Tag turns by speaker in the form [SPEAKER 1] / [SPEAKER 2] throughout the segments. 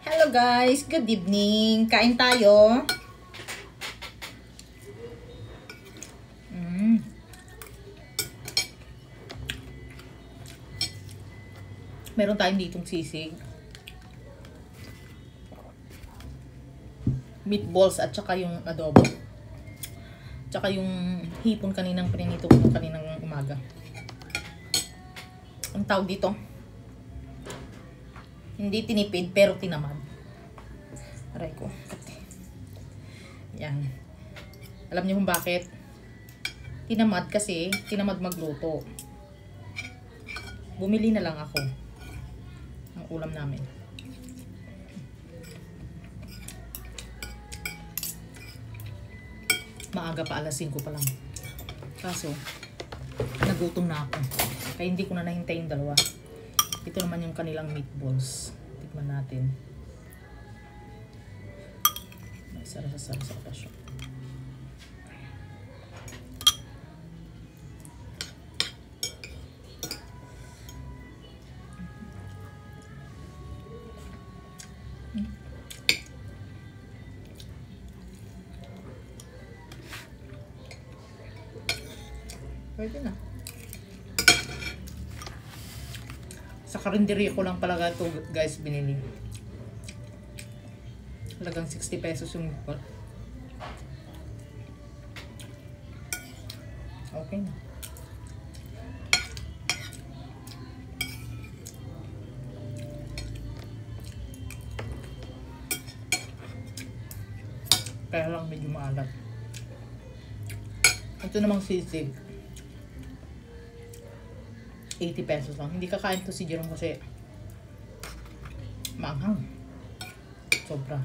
[SPEAKER 1] Hello guys, good evening. Kain tayo. Meron tayong ditong sisig, meatballs at saka yung adobo. Tsaka yung hipon kaninang prinito ko kaninang umaga. Ang tawag dito, hindi tinipid pero tinamad. Aray ko. Yan. Alam niyo kung bakit? Tinamad kasi, tinamad magluto. Bumili na lang ako ng ulam namin. Maaga pa, alas 5 pa lang. Kaso, nagutom na ako. Kaya hindi ko na nahintay yung dalawa. Ito naman yung kanilang meatballs. Tikman natin. Sarap-sarap sa okasyon. Pwede na. Sa karinderya ko lang pala ito guys binili. Halagang 60 pesos yung meatball. Okay na. Kaya lang medyo maalat. Ito namang sisig, 80 pesos lang. Hindi kakain to si Jerome kasi maanghang. Sobra.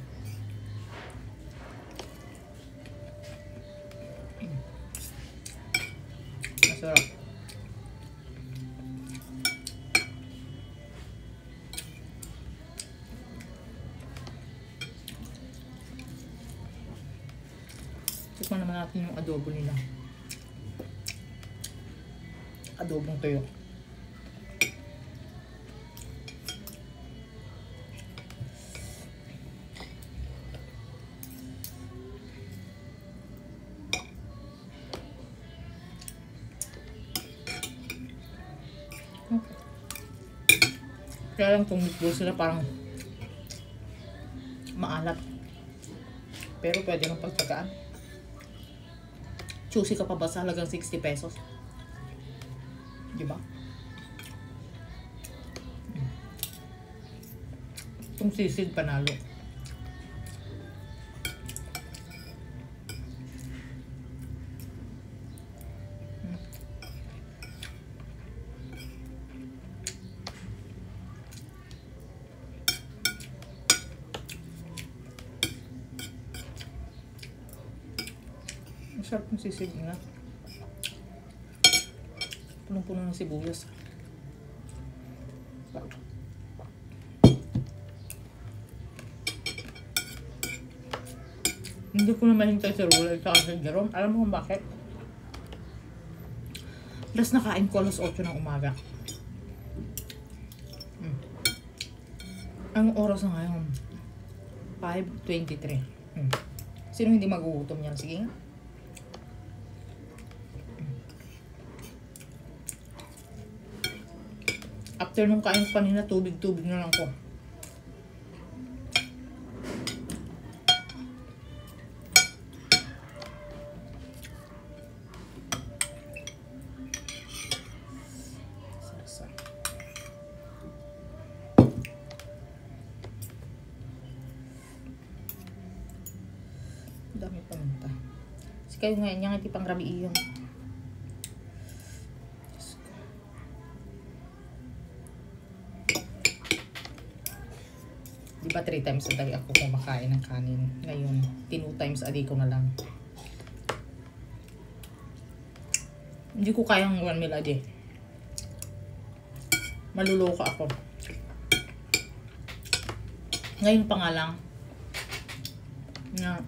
[SPEAKER 1] Masarap. Tikman naman natin yung adobo nila. Adobong tuyo. Kaya lang itong meatballs sila parang maalat. Pero pwede nang pagtsagaan. Choosy ka pa ba sa halagang 60 pesos? Diba? Itong sisig panalo. Masarap yung sisig nga. Punong-puno ng sibuyas. Hindi ko na mahintay sa rula ito kasi Jerome. Alam mo kung bakit? Last nakain ko alas 8 ng umaga. Ang oras na ngayon 5:23. Sino hindi magugutom yan? Sige nga. After nung kain ko kanina, tubig-tubig na lang ko. Sarsa. Dami pamunta. Kasi kayo ngayon, yung itipang rabi iyon. Diba 3 times a day ako kumakain ng kanin. Ngayon, 2 times a day ko na lang. Hindi ko kayang 1 meal a day. Maluloko ako. Ngayon pa nga lang na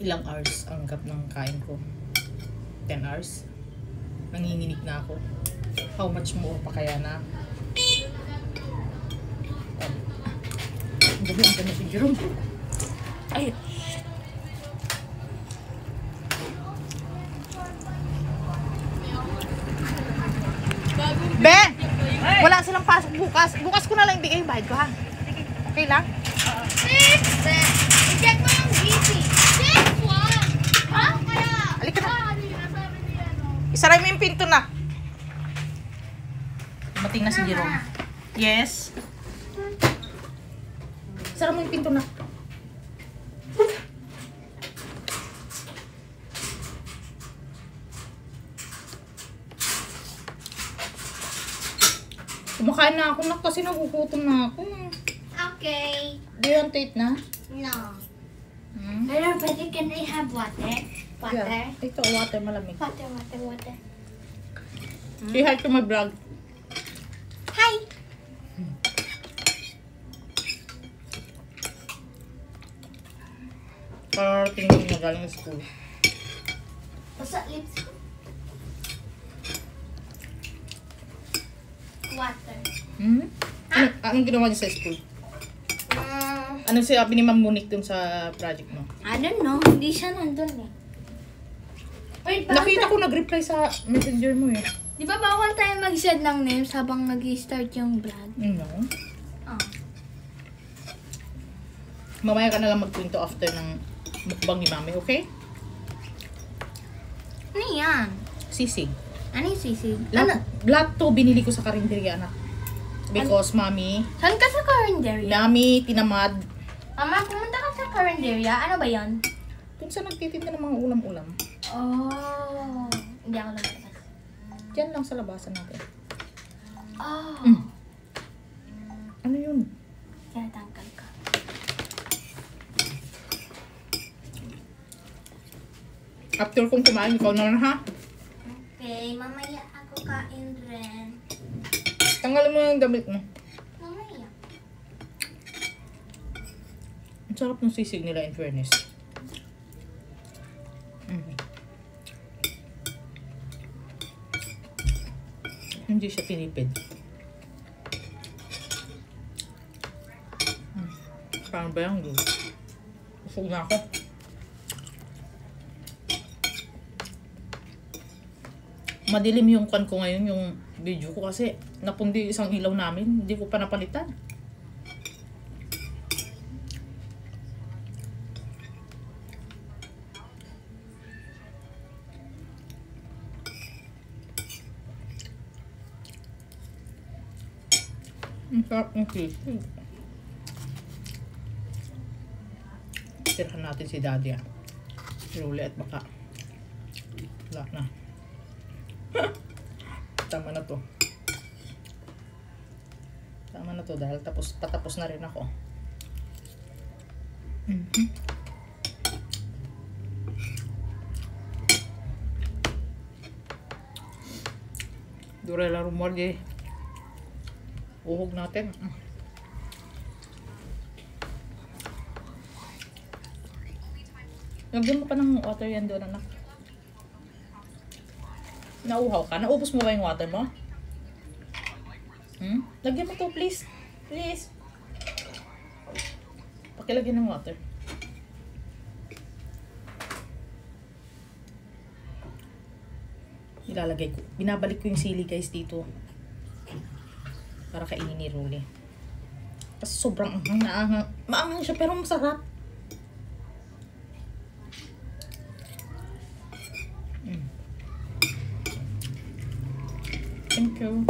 [SPEAKER 1] ilang hours ang gap ng kain ko. 10 hours. Nanginginig na ako. How much more pa kaya na Yung ganda si Jerome. Ay. Be! Wala silang pasok bukas. Bukas ko na lang ibigay yung bayad ko, ha? Okay lang?
[SPEAKER 2] I-check mo yung GC. Ha? Kaya.
[SPEAKER 1] Halika na. Isaray mo yung pinto na. Dumating na si Jerome. Yes. Sara mo yung pinto na. Kumakain na ako na kasi nagugutom na ako.
[SPEAKER 2] Okay.
[SPEAKER 1] Do you want to eat na?
[SPEAKER 2] No.
[SPEAKER 1] Hmm?
[SPEAKER 2] Hello, buddy, can I have water? Water?
[SPEAKER 1] Yeah. Ito, water malamig.
[SPEAKER 2] Water.
[SPEAKER 1] Say hi to my vlog.
[SPEAKER 2] Hi.
[SPEAKER 1] Tingin na galing sa school.
[SPEAKER 2] What's that lips? Water.
[SPEAKER 1] Hmm? Anong ginawa niya sa school? Anong sabi ni Ma'am Monique dun sa project mo?
[SPEAKER 2] I don't know. Hindi siya nandun eh. Wait,
[SPEAKER 1] Nakita ko nag-reply sa messenger mo eh.
[SPEAKER 2] Di ba bawal tayo mag-send ng names habang nag-start yung vlog?
[SPEAKER 1] No.
[SPEAKER 2] Oh.
[SPEAKER 1] Mamaya ka na lang magkwento after ng mukbang ni Mami, okay?
[SPEAKER 2] Ano yan?
[SPEAKER 1] Sisig.
[SPEAKER 2] Ano yung sisig?
[SPEAKER 1] Lahat to binili ko sa karinderya, anak. Because Mami,
[SPEAKER 2] Saan ka sa Carinderia?
[SPEAKER 1] Mami, tinamad.
[SPEAKER 2] Mama, pumunta ka sa Carinderia. Ano ba yan?
[SPEAKER 1] Kung saan nagtitinda ng mga ulam-ulam.
[SPEAKER 2] Oh. Hindi ako nagtatas.
[SPEAKER 1] Diyan lang sa labasan natin.
[SPEAKER 2] Oh.
[SPEAKER 1] Ano yun?
[SPEAKER 2] Tinatangkal ka.
[SPEAKER 1] After kong kumain, ikaw na lang, ha?
[SPEAKER 2] Okay, mamaya ako kain rin.
[SPEAKER 1] Tanggalin mo yung damit mo.
[SPEAKER 2] Mamaya.
[SPEAKER 1] Ang sarap ng sisig nila, in fairness. Hindi siya tinipid. Paano ba yung busog na ako. Madilim yung kan ko ngayon, yung video ko kasi napundi isang ilaw namin. Hindi ko pa napalitan. Ang sarap ng sisig. Tirahan natin si Daddy, ah. Ruli at baka wala na. Tama na to. Tama na to dahil patapos na rin ako. Durela rumor di. Uhog natin. Lagyan mo pa ng water yan doon, anak. Nauhaw ka? Naubos mo ba yung water mo? Lagyan mo to, please. Please. Pakilagyan ng water. Ilalagay ko. Binabalik ko yung sili, guys, dito. Para kainin ni Rolly. Kasi sobrang anghang. Maanghang siya, pero masarap. Thank you.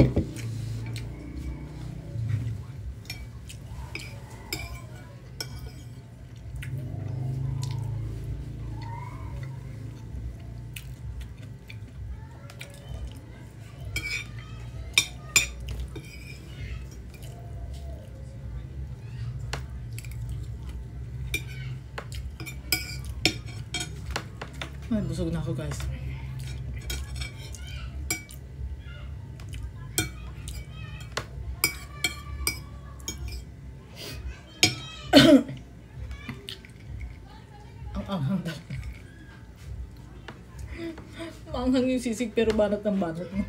[SPEAKER 1] Ay, busog na ako, guys. Ang anghang. Maanghang yung sisig pero banat ng banat mo.